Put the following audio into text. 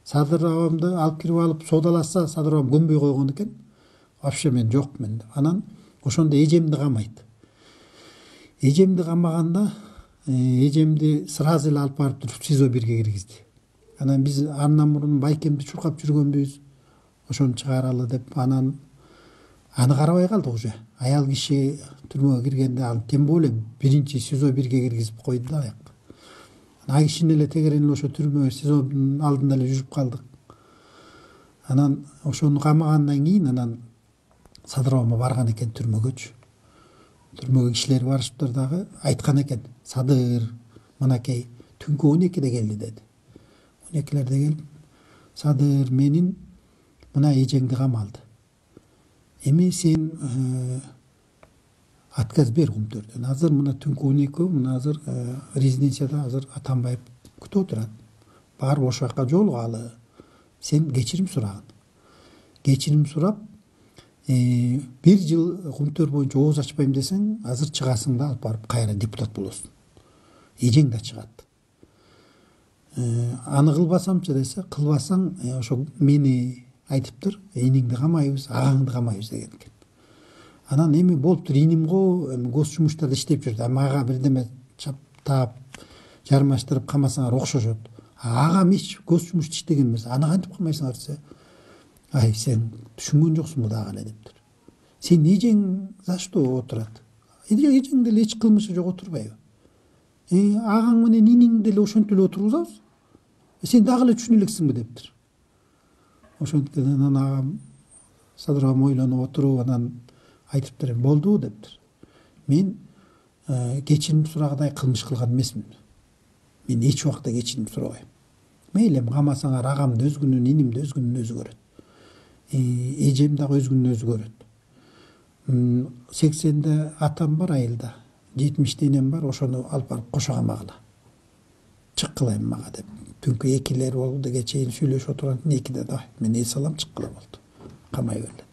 Садыр абамды алып кирип алып содаласа, Садыр абам көнбөй койгон экен. Вообще мен жокмун. Анан ошондо эжемди камайт. Эжемди камаганда эжемди сразу эле алып барып туруп СИЗО 1-ге киргизди. Анан биз андан мурун байкемди чуркап жүргөнбүз. Ошону чыгаралы деп анан аны карабай калдык уже. Аял киши түрмөгө киргенде ал тем более биринчи СИЗО 1-ге киргизип койду да аяк. Ай кишини эле тегерен ошо түрмө СИЗОдун алдында эле жүрүп калдык. Анан ошону камагандан кийин анан Садыр абама барган экен түрмөгөчү. Түрмөгө кишилер барышыптыр дагы айткан экен. Садыр мынакей түнкү 12-де келди деди. 12-лерде келип, Садыр менин мына эжеңди камалды. Эми сен отказ бер Кумтөрдөн. Азыр мына түнкү 12, мына азыр резиденцияда азыр Атамбаев күтүп отурат. Барып ошол жака жолугалы. Сен кечирим сурагын. Кечирим сурап, 1 жыл Кумтөр боюнча ооз ачпайм десең, азыр чыгасың да алып барып кайра депутат болосуң. Эжең да чыгат. Аны кылбасамчы десе, кылбасаң ошо мени айтыптыр, иниңди камайбыз, агаңды камайбыз деген экен. Анан эми болуптур, иним го, эми гос жумуштарда иштеп жүрдү. Ага бирдеме таап, жармаштырып камасаңар окшошот. Агам эч гос жумушта иштеген эмес. Аны кантип камайсыңар десе, ай сен түшүнгөн жоксуң дагы эле дептир. Сен эжең за что отурат? Эжең деле эч кылмышы жок отурбайбы? Агаң менен иниң деле ошентип эле отургузабыз. Сен дагы эле түшүнө элексиңби дептир. Ошентип анан агам Садыр абам ойлонуп отуруп анан айтыптыр, болду дептир. Мен кечирим сурагандай кылмыш кылган эмесмин. Мен эч убакта кечирим сурабайм. Мейли камасаңар агамды өз күнүн, инимди өз күнүн өзү көрөт. Эжем дагы өз күнүн өзү көрөт. 80-де атам бар айылда, 70-те энем бар, ошону алып барып кошо камагыла. Чыккылайм мага деп. Түнкү 2-лер болду, чейин сүйлөшүп отурган 2-де да мен эс алам чыккыла болду. Камай берди.